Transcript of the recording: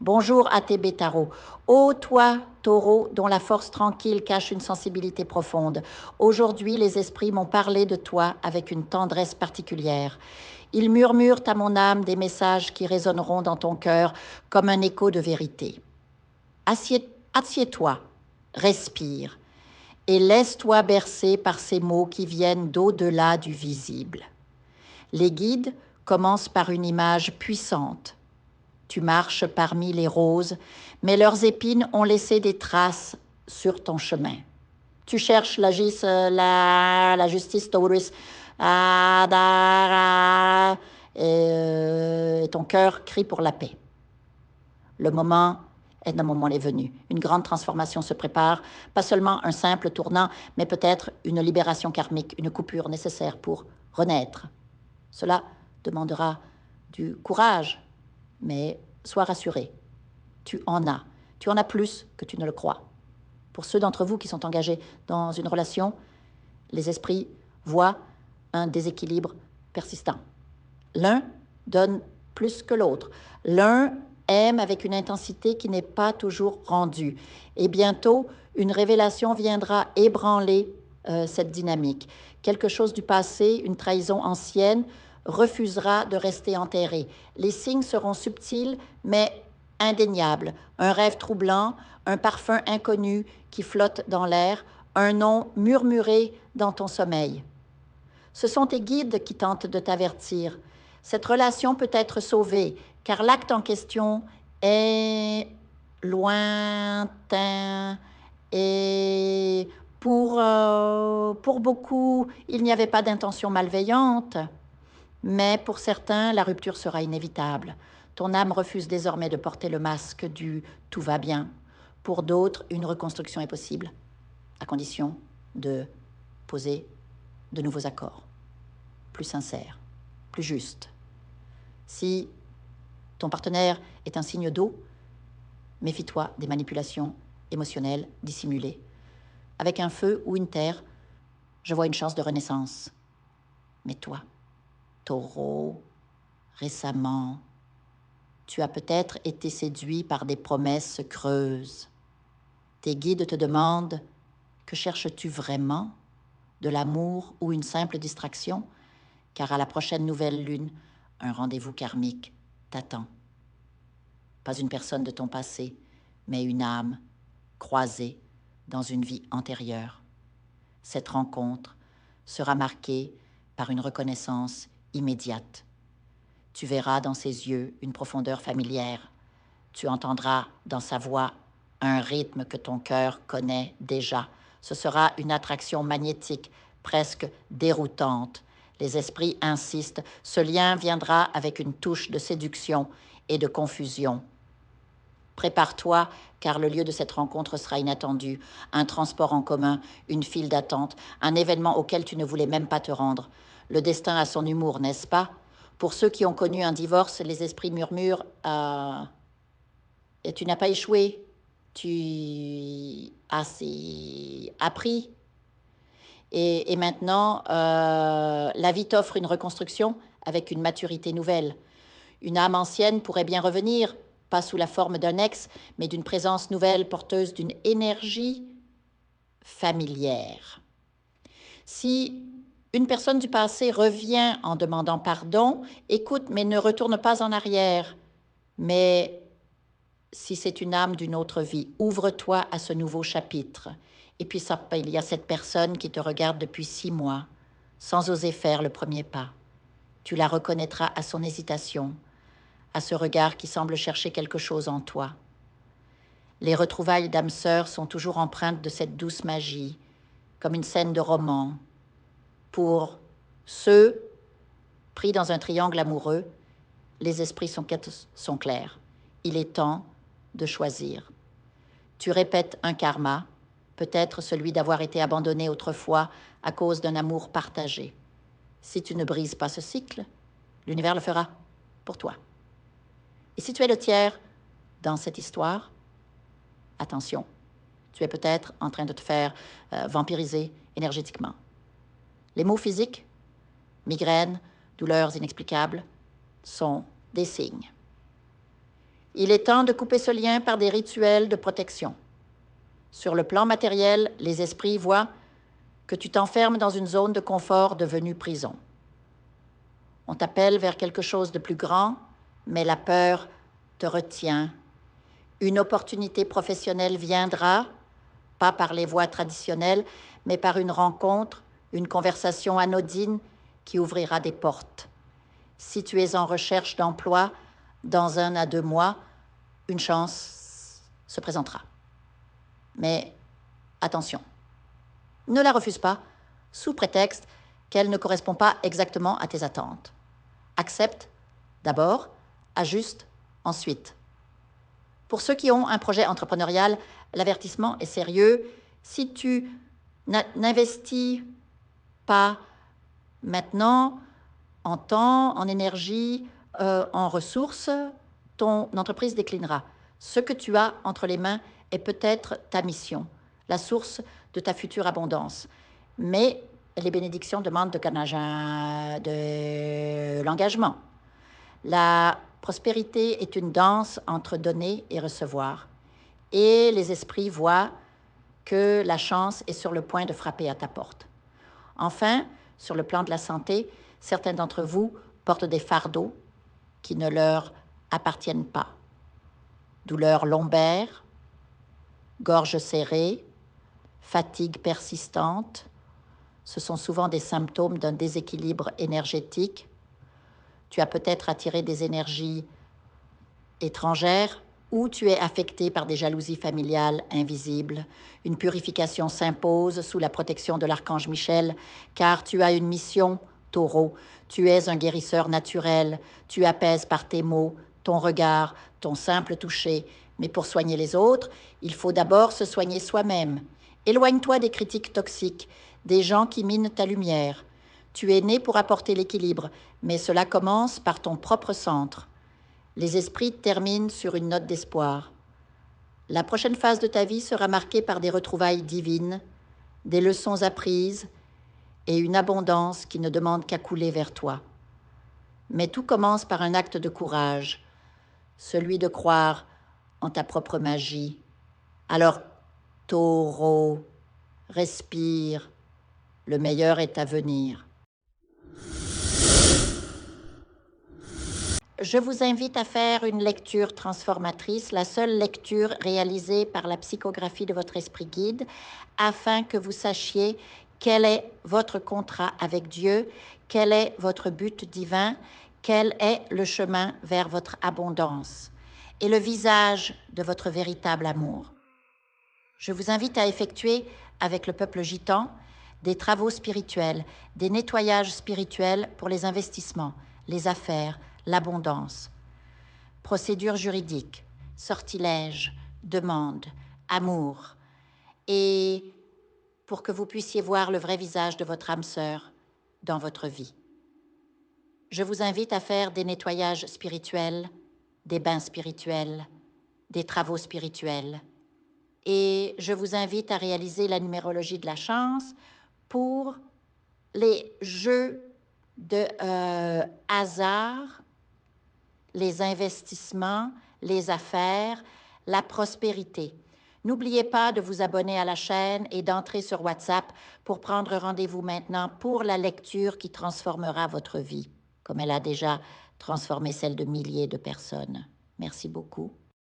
Bonjour à tes Bétaro. Ô toi, taureau, dont la force tranquille cache une sensibilité profonde. Aujourd'hui, les esprits m'ont parlé de toi avec une tendresse particulière. Ils murmurent à mon âme des messages qui résonneront dans ton cœur comme un écho de vérité. Assieds-toi, respire, et laisse-toi bercer par ces mots qui viennent d'au-delà du visible. Les guides commencent par une image puissante. Tu marches parmi les roses, mais leurs épines ont laissé des traces sur ton chemin. Tu cherches la justice, Taurus, et ton cœur crie pour la paix. Le moment est venu. Une grande transformation se prépare, pas seulement un simple tournant, mais peut-être une libération karmique, une coupure nécessaire pour renaître. Cela demandera du courage, mais sois rassuré, tu en as. Tu en as plus que tu ne le crois. Pour ceux d'entre vous qui sont engagés dans une relation, les esprits voient un déséquilibre persistant. L'un donne plus que l'autre. L'un aime avec une intensité qui n'est pas toujours rendue. Et bientôt, une révélation viendra ébranler cette dynamique. Quelque chose du passé, une trahison ancienne, refusera de rester enterré. Les signes seront subtils, mais indéniables. Un rêve troublant, un parfum inconnu qui flotte dans l'air, un nom murmuré dans ton sommeil. Ce sont tes guides qui tentent de t'avertir. Cette relation peut être sauvée, car l'acte en question est lointain et pour beaucoup, il n'y avait pas d'intention malveillante, mais pour certains, la rupture sera inévitable. Ton âme refuse désormais de porter le masque du « tout va bien ». Pour d'autres, une reconstruction est possible, à condition de poser de nouveaux accords, plus sincères, plus justes. Si ton partenaire est un signe d'eau, méfie-toi des manipulations émotionnelles dissimulées. Avec un feu ou une terre, je vois une chance de renaissance. Mais toi, taureau, récemment, tu as peut-être été séduit par des promesses creuses. Tes guides te demandent « Que cherches-tu vraiment ? De l'amour ou une simple distraction ? Car à la prochaine nouvelle lune, un rendez-vous karmique t'attend. Pas une personne de ton passé, mais une âme croisée dans une vie antérieure. Cette rencontre sera marquée par une reconnaissance immédiate. Tu verras dans ses yeux une profondeur familière. Tu entendras dans sa voix un rythme que ton cœur connaît déjà. Ce sera une attraction magnétique, presque déroutante. Les esprits insistent, ce lien viendra avec une touche de séduction et de confusion. Prépare-toi, car le lieu de cette rencontre sera inattendu. Un transport en commun, une file d'attente, un événement auquel tu ne voulais même pas te rendre. Le destin a son humour, n'est-ce pas? Pour ceux qui ont connu un divorce, les esprits murmurent et tu n'as pas échoué, tu as appris. Et maintenant, la vie t'offre une reconstruction avec une maturité nouvelle. Une âme ancienne pourrait bien revenir, pas sous la forme d'un ex, mais d'une présence nouvelle porteuse d'une énergie familière. Si une personne du passé revient en demandant pardon, écoute, mais ne retourne pas en arrière. Mais si c'est une âme d'une autre vie, ouvre-toi à ce nouveau chapitre. Et puis ça, il y a cette personne qui te regarde depuis 6 mois, sans oser faire le premier pas. Tu la reconnaîtras à son hésitation, à ce regard qui semble chercher quelque chose en toi. Les retrouvailles d'âmes sœurs sont toujours empreintes de cette douce magie, comme une scène de roman. Pour ceux pris dans un triangle amoureux, les esprits sont clairs. Il est temps de choisir. Tu répètes un karma, peut-être celui d'avoir été abandonné autrefois à cause d'un amour partagé. Si tu ne brises pas ce cycle, l'univers le fera pour toi. Et si tu es le tiers dans cette histoire, attention, tu es peut-être en train de te faire vampiriser énergétiquement. Les maux physiques, migraines, douleurs inexplicables, sont des signes. Il est temps de couper ce lien par des rituels de protection. Sur le plan matériel, les esprits voient que tu t'enfermes dans une zone de confort devenue prison. On t'appelle vers quelque chose de plus grand, mais la peur te retient. Une opportunité professionnelle viendra, pas par les voies traditionnelles, mais par une rencontre, une conversation anodine qui ouvrira des portes. Si tu es en recherche d'emploi, dans 1 à 2 mois, une chance se présentera. Mais attention, ne la refuse pas sous prétexte qu'elle ne correspond pas exactement à tes attentes. Accepte d'abord, ajuste ensuite. Pour ceux qui ont un projet entrepreneurial, l'avertissement est sérieux. Si tu n'investis pas maintenant en temps, en énergie, en ressources, ton entreprise déclinera. Ce que tu as entre les mains est peut-être ta mission, la source de ta future abondance. Mais les bénédictions demandent de l'engagement. La prospérité est une danse entre donner et recevoir. Et les esprits voient que la chance est sur le point de frapper à ta porte. Enfin, sur le plan de la santé, certains d'entre vous portent des fardeaux qui ne leur appartiennent pas. Douleurs lombaires, gorge serrée, fatigue persistante, ce sont souvent des symptômes d'un déséquilibre énergétique. Tu as peut-être attiré des énergies étrangères ou tu es affecté par des jalousies familiales invisibles. Une purification s'impose sous la protection de l'archange Michel, car tu as une mission, Taureau. Tu es un guérisseur naturel. Tu apaises par tes mots, ton regard, ton simple toucher. Mais pour soigner les autres, il faut d'abord se soigner soi-même. Éloigne-toi des critiques toxiques, des gens qui minent ta lumière. Tu es né pour apporter l'équilibre, mais cela commence par ton propre centre. Les esprits terminent sur une note d'espoir. La prochaine phase de ta vie sera marquée par des retrouvailles divines, des leçons apprises et une abondance qui ne demande qu'à couler vers toi. Mais tout commence par un acte de courage, celui de croire en ta propre magie. Alors, Taureau, respire, le meilleur est à venir. Je vous invite à faire une lecture transformatrice, la seule lecture réalisée par la psychographie de votre esprit guide, afin que vous sachiez quel est votre contrat avec Dieu, quel est votre but divin, quel est le chemin vers votre abondance et le visage de votre véritable amour. Je vous invite à effectuer avec le peuple gitan des travaux spirituels, des nettoyages spirituels pour les investissements, les affaires, l'abondance. Procédures juridiques, sortilèges, demandes, amour. Et pour que vous puissiez voir le vrai visage de votre âme sœur dans votre vie. Je vous invite à faire des nettoyages spirituels, des bains spirituels, des travaux spirituels. Et je vous invite à réaliser la numérologie de la chance pour les jeux de hasard, les investissements, les affaires, la prospérité. N'oubliez pas de vous abonner à la chaîne et d'entrer sur WhatsApp pour prendre rendez-vous maintenant pour la lecture qui transformera votre vie, comme elle a déjà transformé celle de milliers de personnes. Merci beaucoup.